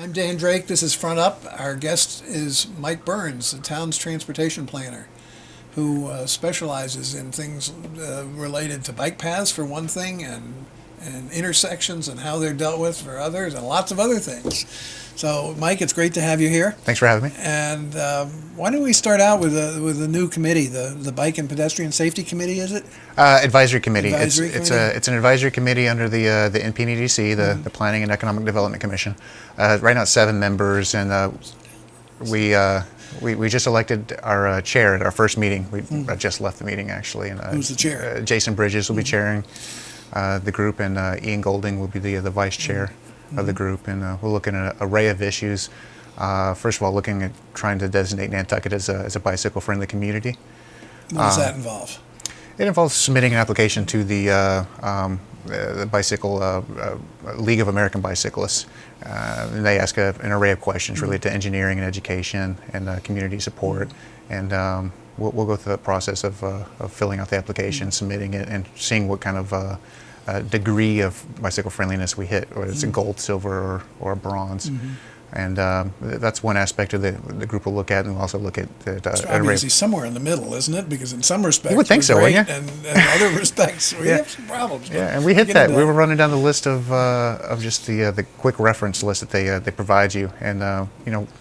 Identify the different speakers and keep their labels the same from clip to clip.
Speaker 1: I'm Dan Drake. This is Front Up. Our guest is Mike Burns, the town's transportation planner, who specializes in things related to bike paths for one thing, and intersections and how they're dealt with for others, and lots of other things. So, Mike, it's great to have you here.
Speaker 2: Thanks for having me.
Speaker 1: And why don't we start out with a new committee, the Bike and Pedestrian Safety Committee, is it?
Speaker 2: Advisory Committee. It's an advisory committee under the NPDC, the Planning and Economic Development Commission. Right now, it's 7 members, and we just elected our chair at our first meeting. I just left the meeting actually. And,
Speaker 1: who's the chair?
Speaker 2: Jason Bridges will be chairing the group, and Ian Golding will be the vice chair of the group, and we're looking at an array of issues. First of all, looking at trying to designate Nantucket as a bicycle-friendly community.
Speaker 1: What does that involve?
Speaker 2: It involves submitting an application to the Bicycle League of American Bicyclists. And they ask an array of questions related to engineering and education and community support. And we'll go through the process of filling out the application, submitting it, and seeing what kind of degree of bicycle friendliness we hit, whether it's a gold, silver, or a bronze. And that's one aspect of the group will look at, and we'll also look at
Speaker 1: it's obviously somewhere in the middle, isn't it? Because in some respects,
Speaker 2: you would think so, wouldn't you?
Speaker 1: And in other respects, we have some problems.
Speaker 2: Yeah, and we hit that. We were running down the list of just the quick reference list that they provide you, and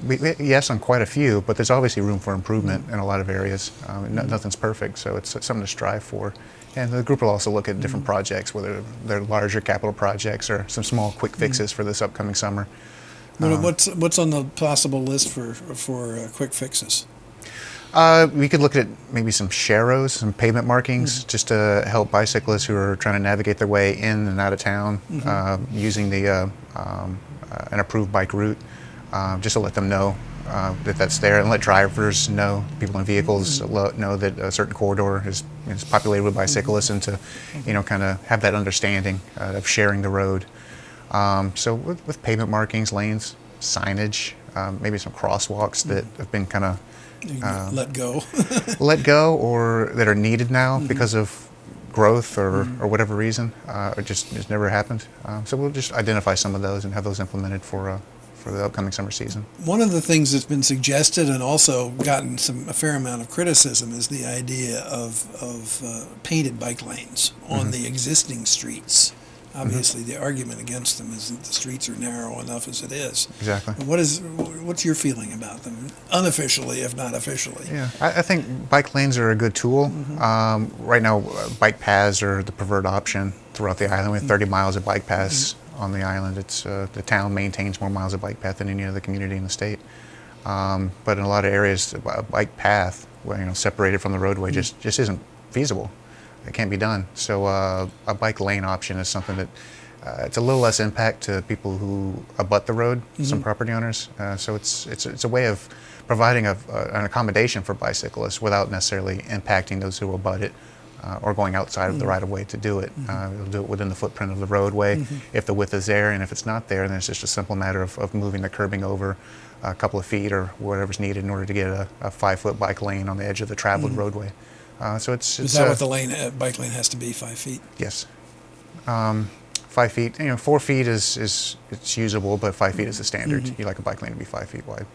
Speaker 2: we yes on quite a few, but there's obviously room for improvement in a lot of areas. Nothing's perfect, so it's something to strive for. And the group will also look at different projects, whether they're larger capital projects or some small quick fixes for this upcoming summer.
Speaker 1: What's on the possible list for quick fixes?
Speaker 2: We could look at maybe some sharrows, some pavement markings, just to help bicyclists who are trying to navigate their way in and out of town using an approved bike route, just to let them know that that's there, and let drivers know, people in vehicles know that a certain corridor is populated with bicyclists, and to kind of have that understanding of sharing the road. So with pavement markings, lanes, signage, maybe some crosswalks that have been kind of
Speaker 1: let
Speaker 2: go, or that are needed now because of growth or whatever reason, or just never happened. So we'll just identify some of those and have those implemented for the upcoming summer season.
Speaker 1: One of the things that's been suggested and also gotten a fair amount of criticism is the idea of painted bike lanes on the existing streets. Obviously, the argument against them is that the streets are narrow enough as it is.
Speaker 2: Exactly.
Speaker 1: What's your feeling about them, unofficially, if not officially?
Speaker 2: Yeah, I think bike lanes are a good tool. Right now, bike paths are the preferred option throughout the island. We have 30 miles of bike paths on the island. It's the town maintains more miles of bike path than any other community in the state. But in a lot of areas, a bike path, separated from the roadway, just isn't feasible. It can't be done. So a bike lane option is something that it's a little less impact to people who abut the road, some property owners. So it's a way of providing an accommodation for bicyclists without necessarily impacting those who abut it or going outside of the right-of-way to do it. It'll do it within the footprint of the roadway if the width is there, and if it's not there, then it's just a simple matter of moving the curbing over a couple of feet or whatever's needed in order to get a 5-foot bike lane on the edge of the traveled roadway. So it's
Speaker 1: is that what the bike lane has to be, 5 feet?
Speaker 2: Yes, 5 feet. 4 feet is it's usable, but 5 feet is the standard. You like a bike lane to be 5 feet wide.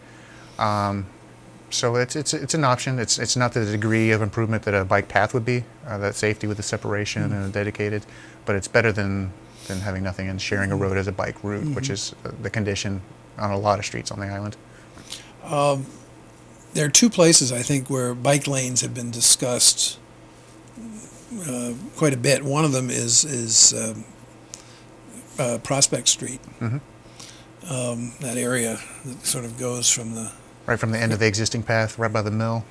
Speaker 2: So it's an option. It's not the degree of improvement that a bike path would be, that safety with the separation and a dedicated, but it's better than having nothing and sharing a road as a bike route, which is the condition on a lot of streets on the island.
Speaker 1: There are 2 places, I think, where bike lanes have been discussed quite a bit. One of them is Prospect Street. That area that sort of goes from the...
Speaker 2: Right from the end of the existing path, right by the mill.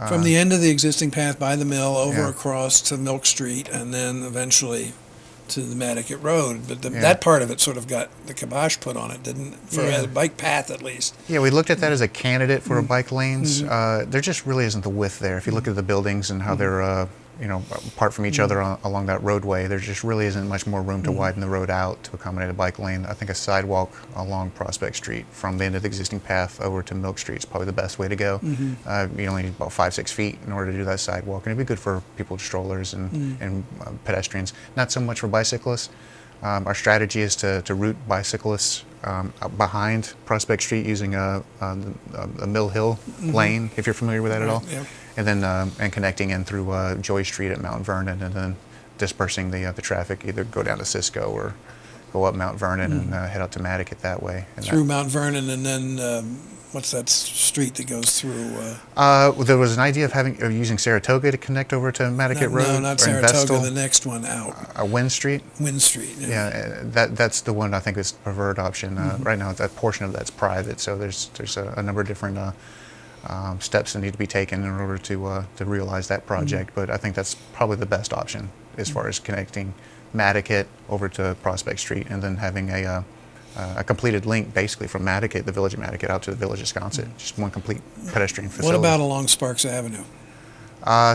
Speaker 1: From the end of the existing path by the mill, over across to Milk Street, and then eventually to the Matticat Road. But that part of it sort of got the kibosh put on it, didn't it? For a bike path, at least.
Speaker 2: Yeah, we looked at that as a candidate for bike lanes. There just really isn't the width there. If you look at the buildings and how they're apart from each other along that roadway, there just really isn't much more room to widen the road out to accommodate a bike lane. I think a sidewalk along Prospect Street from the end of the existing path over to Milk Street is probably the best way to go. You only need about 5-6 feet in order to do that sidewalk, and it'd be good for people with strollers and pedestrians. Not so much for bicyclists. Our strategy is to route bicyclists behind Prospect Street using a Mill Hill lane, if you're familiar with that at all,
Speaker 1: Yeah.
Speaker 2: and then and connecting in through Joy Street at Mount Vernon, and then dispersing the traffic, either go down to Cisco or go up Mount Vernon and head out to Matticat that way. And
Speaker 1: Through Mount Vernon, and then what's that street that goes through?
Speaker 2: There was an idea of using Saratoga to connect over to Matticat Road.
Speaker 1: No, not
Speaker 2: or
Speaker 1: Saratoga.
Speaker 2: Vestal.
Speaker 1: The next one out.
Speaker 2: Wynn Street.
Speaker 1: Wynn Street.
Speaker 2: Yeah, that's the one I think is the preferred option. Right now, that portion of that's private, so there's a number of different steps that need to be taken in order to realize that project. But I think that's probably the best option as far as connecting Matticat over to Prospect Street, and then having a completed link basically from Matticat, the village of Matticat, out to the village of Sconset. Just one complete pedestrian facility.
Speaker 1: What about along Sparks Avenue?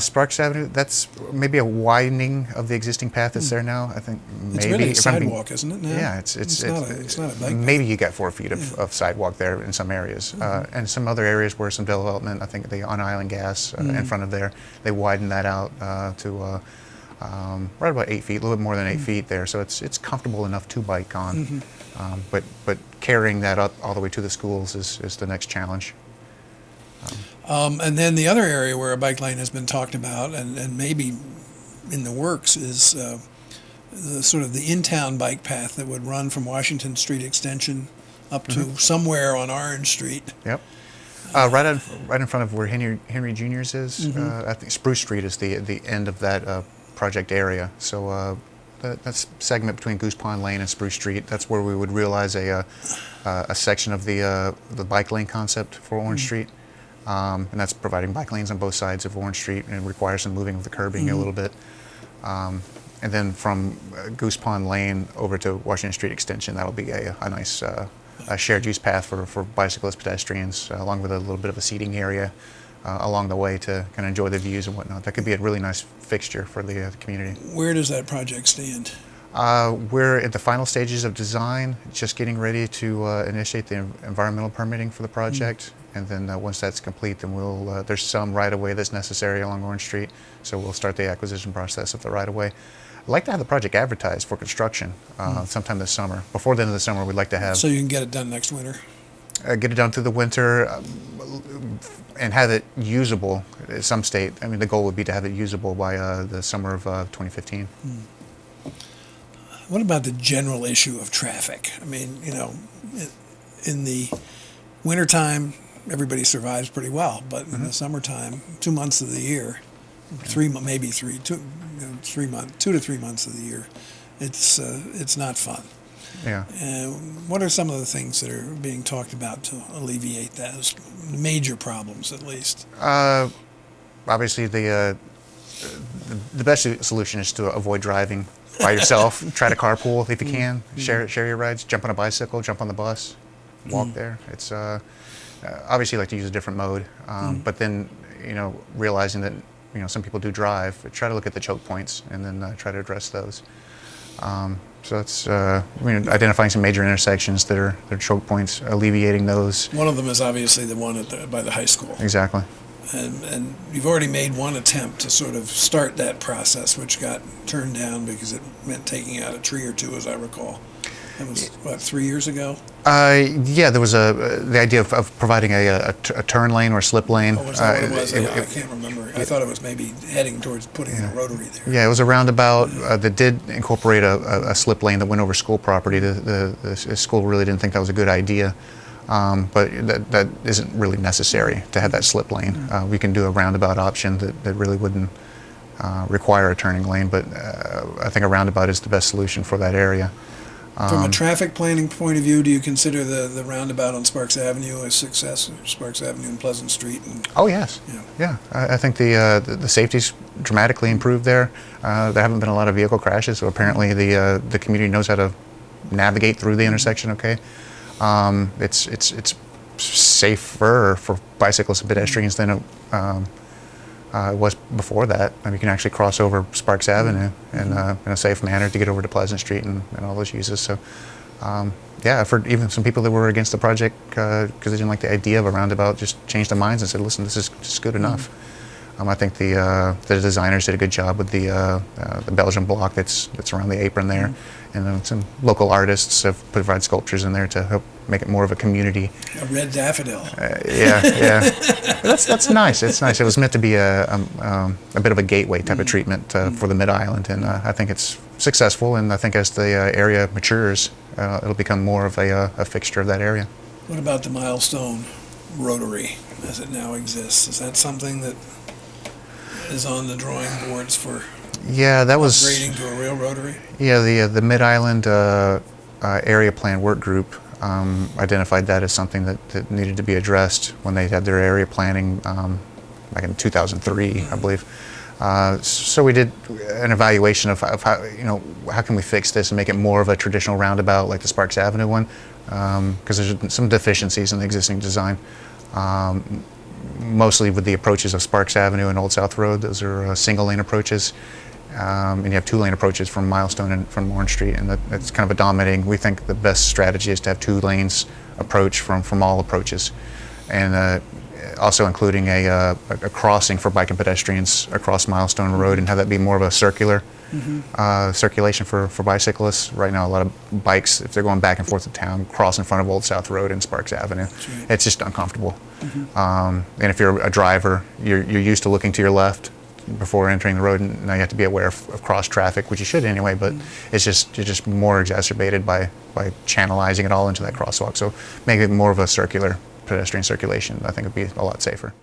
Speaker 2: Sparks Avenue, that's maybe a widening of the existing path that's there now. I think maybe.
Speaker 1: It's really a
Speaker 2: if I'm being-
Speaker 1: sidewalk, isn't it? Now?
Speaker 2: Yeah, it's
Speaker 1: not a bike.
Speaker 2: maybe you got 4 feet of sidewalk there in some areas, and some other areas where some development. I think the on Island Gas in front of there, they widened that out to right about 8 feet, a little bit more than 8 feet there. So it's comfortable enough to bike on, but carrying that up all the way to the schools is the next challenge.
Speaker 1: And then the other area where a bike lane has been talked about and maybe in the works is the sort of the in-town bike path that would run from Washington Street Extension up to somewhere on Orange Street.
Speaker 2: Yep. Right in front of where Henry Junior's is. I think Spruce Street is the end of that project area. So that's segment between Goose Pond Lane and Spruce Street. That's where we would realize a section of the bike lane concept for Orange Street. And that's providing bike lanes on both sides of Orange Street, and it requires some moving of the curbing a little bit. And then from Goose Pond Lane over to Washington Street Extension, that'll be a nice shared use path for bicyclists, pedestrians, along with a little bit of a seating area along the way to kind of enjoy the views and whatnot. That could be a really nice fixture for the community.
Speaker 1: Where does that project stand?
Speaker 2: We're at the final stages of design, just getting ready to initiate the environmental permitting for the project. And then once that's complete, then there's some right-of-way that's necessary along Orange Street, so we'll start the acquisition process of the right-of-way. I'd like to have the project advertised for construction sometime this summer. Before the end of the summer, we'd like to have...
Speaker 1: So you can get it done next winter?
Speaker 2: Get it done through the winter and have it usable at some state. I mean, the goal would be to have it usable by the summer of 2015.
Speaker 1: What about the general issue of traffic? I mean, you know, in the wintertime, everybody survives pretty well, but in the summertime, 2 months of the year, 2 to 3 months of the year, it's not fun.
Speaker 2: Yeah.
Speaker 1: What are some of the things that are being talked about to alleviate those major problems, at least?
Speaker 2: Obviously, the best solution is to avoid driving by yourself. Try to carpool if you can. Share your rides. Jump on a bicycle. Jump on the bus. Walk there. It's obviously you like to use a different mode, but then realizing that some people do drive. Try to look at the choke points and then try to address those. So that's identifying some major intersections that are choke points, alleviating those.
Speaker 1: One of them is obviously the one by the high school.
Speaker 2: Exactly.
Speaker 1: And you've already made one attempt to sort of start that process, which got turned down because it meant taking out a tree or two, as I recall. That was, what, 3 years ago?
Speaker 2: Yeah, there was the idea of providing a turn lane or slip lane.
Speaker 1: Oh, was that what it was? I can't remember. I thought it was maybe heading towards putting in a rotary there.
Speaker 2: Yeah, it was a roundabout that did incorporate a slip lane that went over school property. The school really didn't think that was a good idea, but that isn't really necessary to have that slip lane. We can do a roundabout option that really wouldn't require a turning lane, but I think a roundabout is the best solution for that area.
Speaker 1: From a traffic planning point of view, do you consider the roundabout on Sparks Avenue a success? Sparks Avenue and Pleasant Street?
Speaker 2: Oh yes, yeah. I think the safety's dramatically improved there. There haven't been a lot of vehicle crashes, so apparently the community knows how to navigate through the intersection. Okay, it's safer for bicyclists and pedestrians than it was before that. I mean, you can actually cross over Sparks Avenue in a safe manner to get over to Pleasant Street and all those uses. So, yeah, I've heard even some people that were against the project because they didn't like the idea of a roundabout just changed their minds and said, listen, this is just good enough. I think the designers did a good job with the Belgian block that's around the apron there, and then some local artists have provided sculptures in there to help make it more of a community.
Speaker 1: A red daffodil.
Speaker 2: Yeah. That's nice. It's nice. It was meant to be a bit of a gateway type of treatment for the Mid-Island, and I think it's successful. And I think as the area matures, it'll become more of a fixture of that area.
Speaker 1: What about the Milestone Rotary as it now exists? Is that something that is on the drawing boards for
Speaker 2: that was
Speaker 1: upgrading to a real rotary?
Speaker 2: Yeah, the Mid-Island area plan work group identified that as something that needed to be addressed when they had their area planning back in 2003, I believe. So we did an evaluation of how, how can we fix this and make it more of a traditional roundabout like the Sparks Avenue one, because there's some deficiencies in the existing design. Mostly with the approaches of Sparks Avenue and Old South Road. Those are single lane approaches, and you have 2-lane approaches from Milestone and from Orange Street, and that's kind of a dominating. We think the best strategy is to have 2 lanes approach from all approaches, and also including a crossing for bike and pedestrians across Milestone Road, and have that be more of a circular circulation for bicyclists. Right now, a lot of bikes, if they're going back and forth to town, cross in front of Old South Road and Sparks Avenue.
Speaker 1: Right.
Speaker 2: It's just uncomfortable. And if you're a driver, you're used to looking to your left before entering the road, and now you have to be aware of cross traffic, which you should anyway, but you're just more exacerbated by channelizing it all into that crosswalk. So make it more of a circular pedestrian circulation, I think would be a lot safer.